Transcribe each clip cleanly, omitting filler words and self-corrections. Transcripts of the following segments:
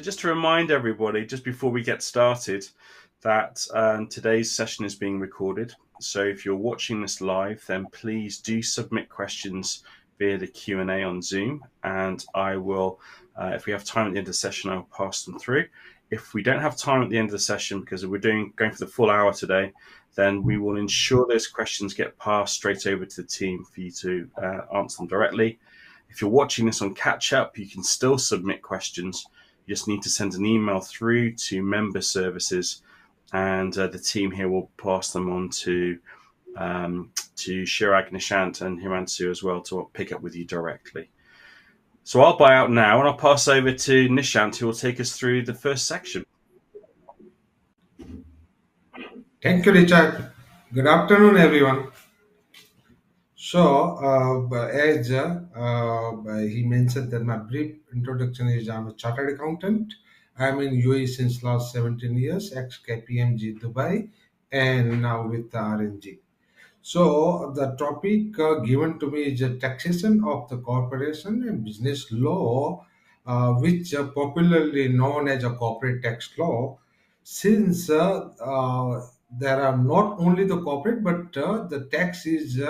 So just to remind everybody, just before we get started, that today's session is being recorded. So if you're watching this live, then please do submit questions via the Q&A on Zoom, and I will, if we have time at the end of the session, I'll pass them through. If we don't have time at the end of the session, because we're going for the full hour today, then we will ensure those questions get passed straight over to the team for you to answer them directly. If you're watching this on catch up, you can still submit questions. You just need to send an email through to member services, and the team here will pass them on to Chirag, Nishant, and Himanshu as well to pick up with you directly. So I'll buy out now, and I'll pass over to Nishant, who will take us through the first section. Thank you, Richard. Good afternoon, everyone. So, as he mentioned that my brief introduction is I'm a chartered accountant. I'm in UAE since last 17 years, ex-KPMG Dubai, and now with the RNG. So, the topic given to me is taxation of the corporation and business law, which popularly known as a corporate tax law, since there are not only the corporate, but the tax is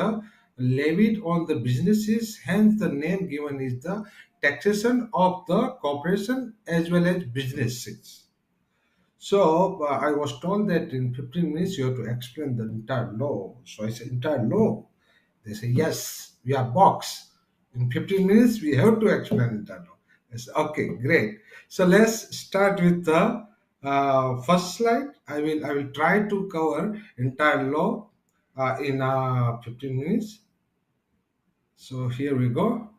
levied on the businesses, hence the name given is the taxation of the corporation as well as businesses. So I was told that in 15 minutes you have to explain the entire law. So I said, entire law? They say, yes, we are box. In 15 minutes we have to explain entire law. I said, okay, great. So let's start with the first slide. I will try to cover entire law in 15 minutes. So here we go.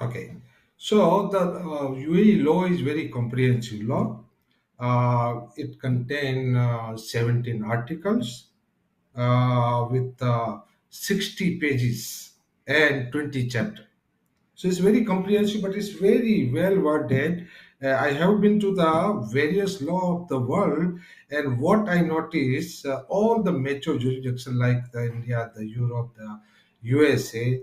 Okay. So the UAE law is very comprehensive law. It contains 17 articles with 60 pages and 20 chapters. So it's very comprehensive, but it's very well worded. I have been to the various law of the world, and what I notice, all the major jurisdictions like the India, the Europe, the USA,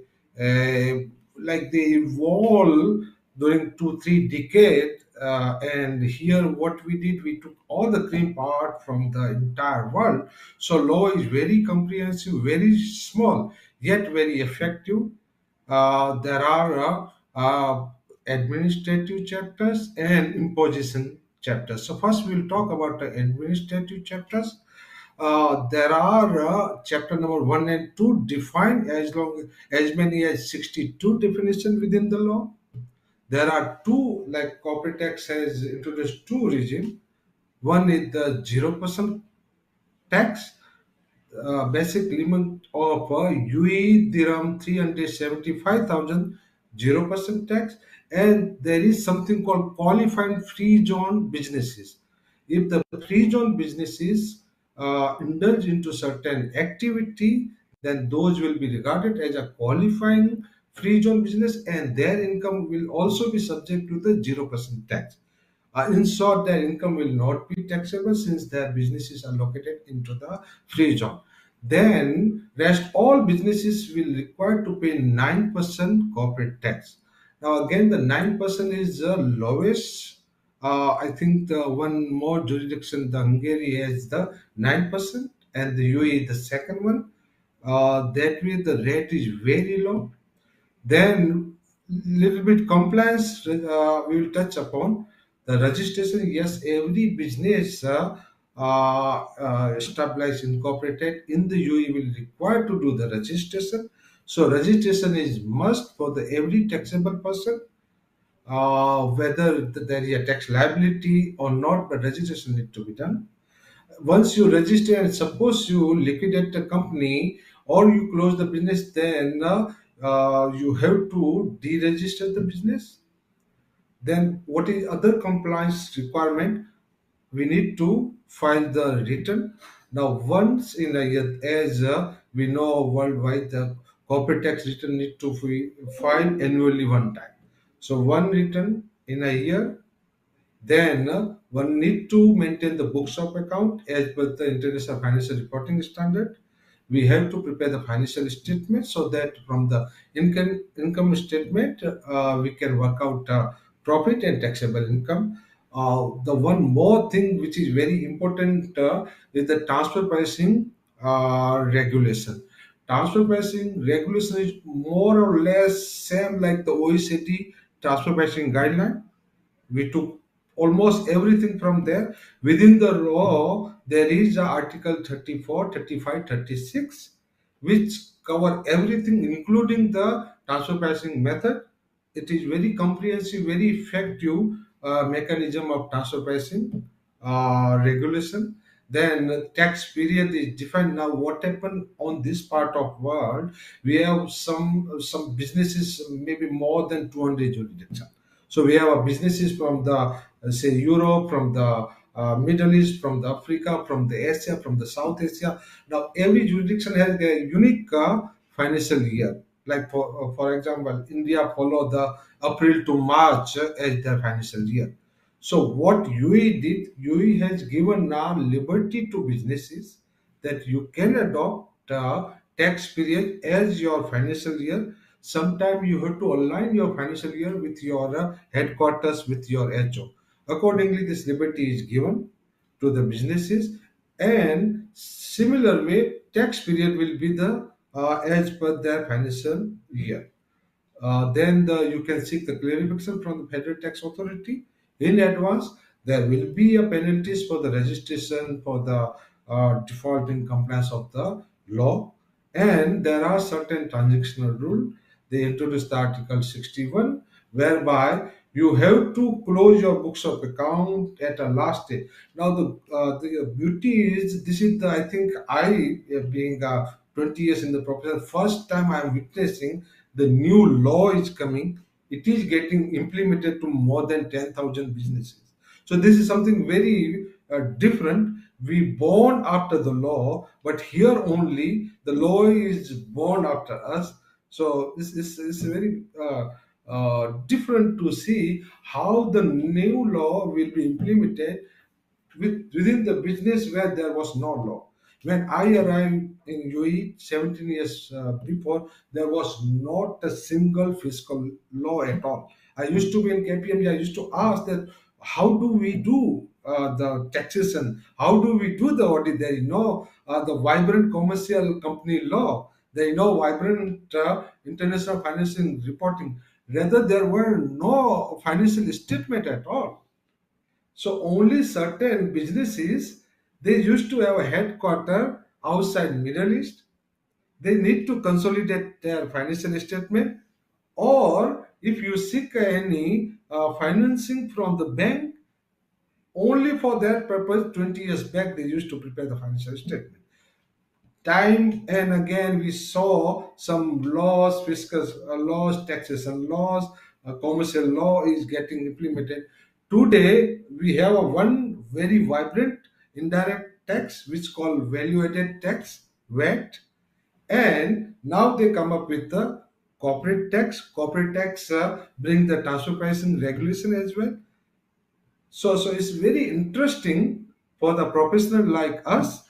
like they evolved during 2 3 decades. And here, what we did, we took all the cream part from the entire world. So law is very comprehensive, very small, yet very effective. There are administrative chapters and imposition chapters. So first we'll talk about the administrative chapters. There are chapter number 1 and 2 defined as many as 62 definitions within the law. There are two, like corporate tax has introduced two regime. One is the 0% tax, basic limit of UAE dirham 375,000, 0% tax, and there is something called qualifying free zone businesses. If the free zone businesses indulge into certain activity, then those will be regarded as a qualifying free zone business, and their income will also be subject to the 0% tax. In short, their income will not be taxable since their businesses are located into the free zone. Then, rest all businesses will require to pay 9% corporate tax. Now, again, the 9% is the lowest. I think the one more jurisdiction, the Hungary has the 9%, and the UAE the second one. That way, the rate is very low. Then little bit compliance we will touch upon the registration. Yes, every business established incorporated in the UAE will require to do the registration. So registration is must for the every taxable person, whether there is a tax liability or not, but registration need to be done. Once you register and suppose you liquidate the company or you close the business, then you have to deregister the business. Then what is other compliance requirement? We need to file the return. Now once in a year, as we know worldwide, the corporate tax return need to be filed annually one time. So one return in a year. Then one need to maintain the books of account as per the International Financial Reporting Standard. we have to prepare the financial statement so that from the income statement we can work out profit and taxable income. The one more thing which is very important is the transfer pricing regulation. Transfer pricing regulation is more or less same like the OECD transfer pricing guideline. We took almost everything from there. Within the law, there is a Article 34, 35, 36, which cover everything, including the transfer pricing method. It is very comprehensive, very effective mechanism of transfer pricing regulation. Then tax period is defined. Now what happened on this part of world, we have some businesses maybe more than 200 jurisdictions. So we have businesses from the say Europe, from the Middle East, from the Africa, from the Asia, from the South Asia. Now every jurisdiction has their unique financial year. Like for example, India follow the April to March as their financial year. So what UAE did, UAE has given now liberty to businesses that you can adopt tax period as your financial year. Sometime you have to align your financial year with your headquarters, with your HO. Accordingly, this liberty is given to the businesses, and similar way, tax period will be the as per their financial year. You can seek the clarification from the Federal Tax Authority in advance. There will be a penalties for the registration for the default in compliance of the law, and there are certain transactional rule. They introduced the Article 61, whereby you have to close your books of account at a last day. Now the beauty is, this is the, I think I being 20 years in the profession, first time I am witnessing the new law is coming. It is getting implemented to more than 10,000 businesses. So this is something very different. We born after the law, but here only the law is born after us. So this is very different to see how the new law will be implemented within the business where there was no law. When I arrived in UAE 17 years before, there was not a single fiscal law at all. I used to be in KPMG. I used to ask that how do we do the taxation? How do we do the audit? There is no the vibrant commercial company law. There is no vibrant international financial reporting. Rather, there were no financial statement at all. So only certain businesses, they used to have a headquarter outside Middle East. They need to consolidate their financial statement, or if you seek any financing from the bank, only for that purpose. 20 years back, they used to prepare the financial statement. Time and again, we saw some laws, fiscal laws, taxation laws, commercial law is getting implemented. Today, we have a one very vibrant indirect tax, which called value-added tax, VAT, and now they come up with the corporate tax. Corporate tax bring the transfer pricing regulation as well. So it's very interesting for the professional like us,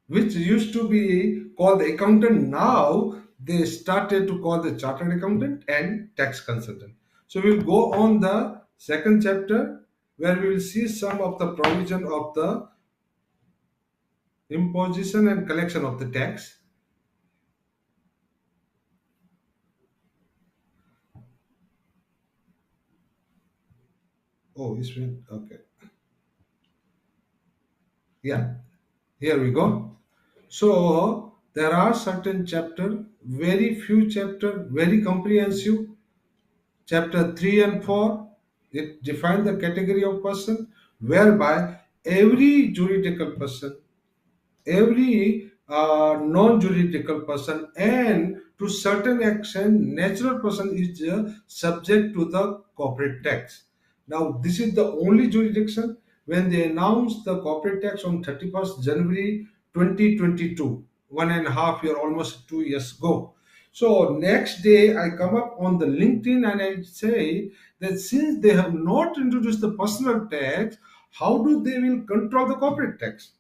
which used to be called the accountant. Now they started to call the chartered accountant and tax consultant. So we'll go on the second chapter, where we will see some of the provision of the imposition and collection of the tax. Oh, it's been okay. Yeah, here we go. So there are certain chapter, very few chapter, very comprehensive. Chapter 3 and 4, it defines the category of person, whereby every juridical person, every non-juridical person, and to certain extent natural person is subject to the corporate tax. Now this is the only jurisdiction. When they announced the corporate tax on 31st January 2022, 1.5 year, almost 2 years ago. So next day I come up on the LinkedIn and I say that since they have not introduced the personal tax, how do they will control the corporate tax?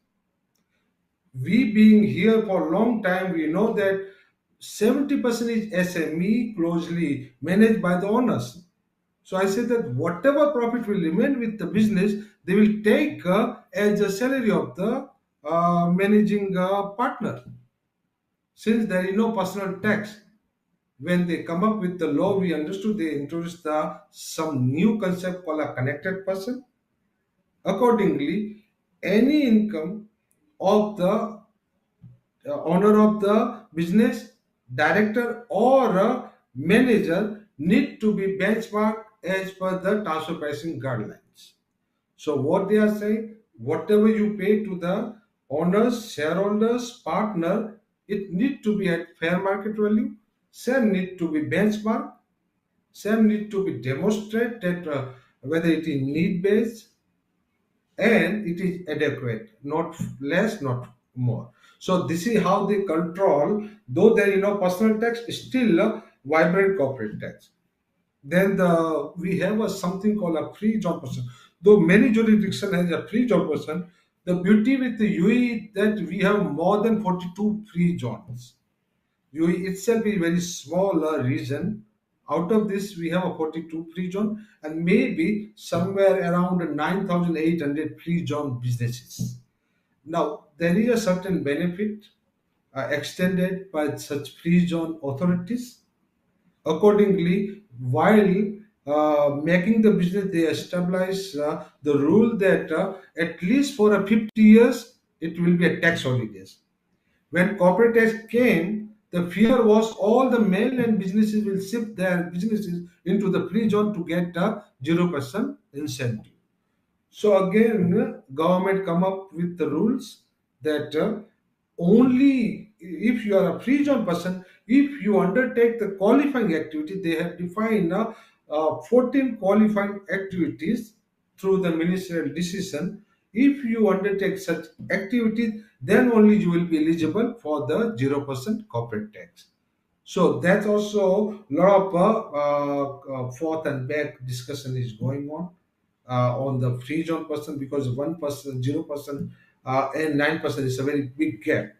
We being here for a long time, we know that 70% is SME closely managed by the owners. So I said that whatever profit will remain with the business, they will take as a salary of the managing partner. Since there is no personal tax, when they come up with the law, we understood they introduced some new concept called a connected person. Accordingly, any income of the owner of the business, director, or a manager need to be benchmarked as per the transfer pricing guidelines. So what they are saying, whatever you pay to the owners, shareholders, partner, it need to be at fair market value. Same need to be benchmarked. Same need to be demonstrated whether it is need based and it is adequate, not less, not more. So this is how they control. Though there is no personal tax, still a vibrant corporate tax. Then we have a something called a free zone person. Though many jurisdiction has a free zone person, the beauty with the UAE that we have more than 42 free zones. UAE itself is very small region. Out of this, we have a 42 free zone and maybe somewhere around 9,800 free zone businesses. Now, there is a certain benefit extended by such free zone authorities. Accordingly, while making the business, they establish the rule that at least for a 50 years, it will be a tax holidays. When corporate tax came, the fear was all the mainland businesses will shift their businesses into the free zone to get a 0% incentive. So again, government come up with the rules that only if you are a free zone person, if you undertake the qualifying activity, they have defined 14 qualifying activities through the ministerial decision. If you undertake such activities, then only you will be eligible for the 0% corporate tax. So that's also a lot of forth and back discussion is going on the free zone person because 1%, 0%, and 9% is a very big gap.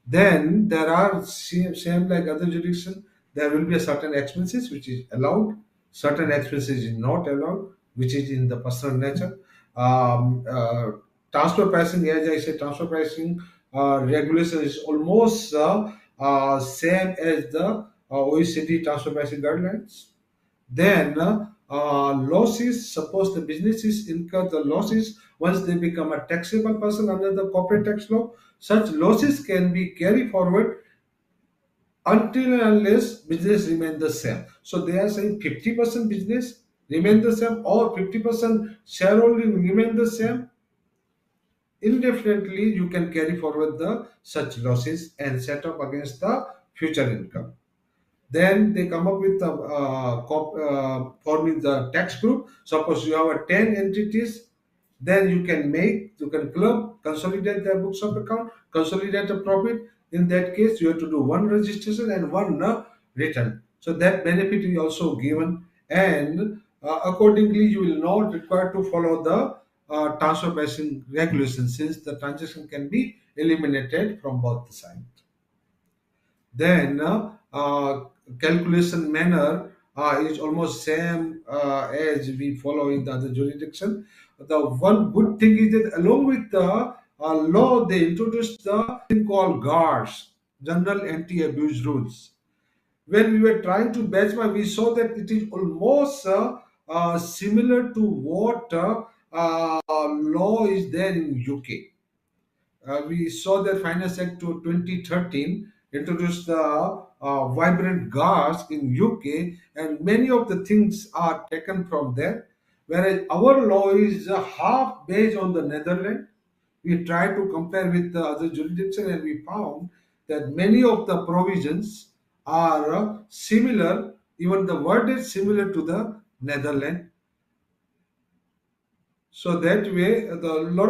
Then there are same like other jurisdiction. There will be a certain expenses which is allowed, certain expenses is not allowed, which is in the personal nature. Um, uh, Transfer pricing, as I said, transfer pricing regulation is almost same as the OECD transfer pricing guidelines. Then losses, suppose the businesses incur the losses once they become a taxable person under the corporate tax law, such losses can be carried forward until and unless business remain the same. So they are saying 50% business remain the same or 50% shareholding remain the same. Indefinitely, you can carry forward the such losses and set up against the future income. Then they come up with forming the tax group. Suppose you have a 10 entities, then you can club, consolidate their books of account, consolidate the profit. In that case, you have to do one registration and one return. So that benefit is also given, and accordingly, you will not require to follow the transfer pricing regulations since the transaction can be eliminated from both the sides. Then calculation manner is almost same as we follow in the other jurisdiction. The one good thing is that along with the law, they introduced the thing called GAARs, General Anti-Abuse Rules. When we were trying to benchmark, we saw that it is almost similar to what law is there in UK. We saw that Finance Act to 2013 introduced the vibrant GAARs in UK, and many of the things are taken from there. Whereas our law is half based on the Netherlands. We tried to compare with the other jurisdiction, and we found that many of the provisions are similar. Even the word is similar to the Netherlands. So that way the lot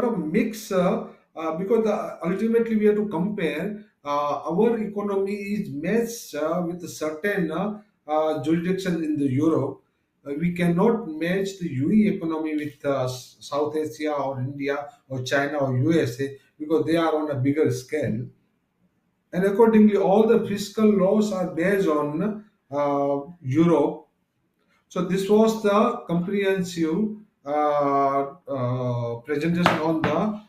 of mix because ultimately we have to compare our economy is matched with a certain jurisdiction in the Europe. We cannot match the UE economy with South Asia or India or China or USA because they are on a bigger scale. And accordingly, all the fiscal laws are based on Europe. So this was the comprehensive presentation on the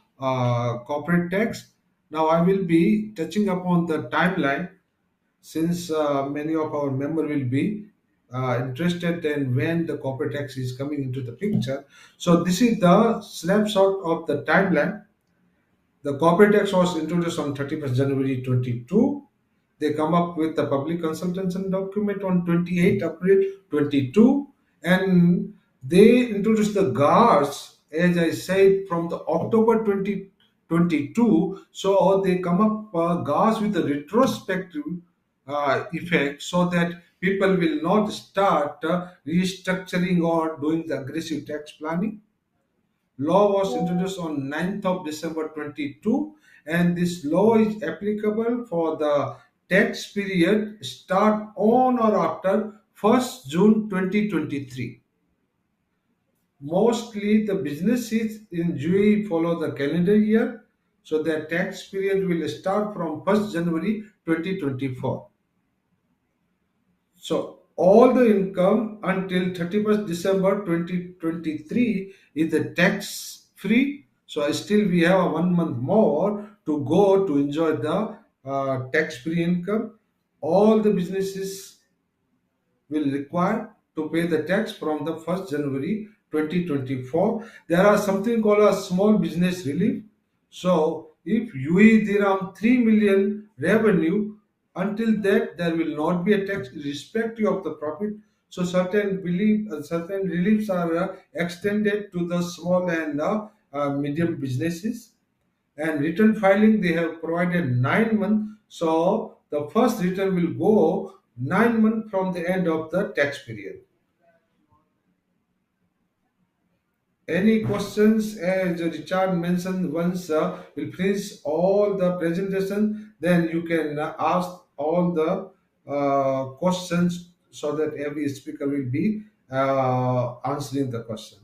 corporate tax. Now I will be touching upon the timeline, since many of our member will be interested in when the corporate tax is coming into the picture. So this is the snapshot of the timeline. The corporate tax was introduced on 31st January 22. They come up with the public consultation document on 28 April 22, and they introduced the GAARs, as I said, from the October 2022. So they come up GAARs with a retrospective effect, so that people will not start restructuring or doing the aggressive tax planning. Law was introduced on 9th of December 22, and this law is applicable for the tax period start on or after 1st June 2023. Mostly the businesses in UAE follow the calendar year, so their tax period will start from 1st January 2024. So all the income until 31st December 2023 is the tax free. So still we have a 1 month more to go to enjoy the tax free income. All the businesses will require to pay the tax from the 1st January 2024. There are something called a small business relief. So if UAE dirham 3 million revenue, until that there will not be a tax irrespective of the profit. So certain reliefs are extended to the small and medium businesses. And return filing, they have provided 9 months. So the first return will go 9 months from the end of the tax period. Any questions? As Richard mentioned, once we'll finish all the presentation, then you can ask all the questions, so that every speaker will be answering the question.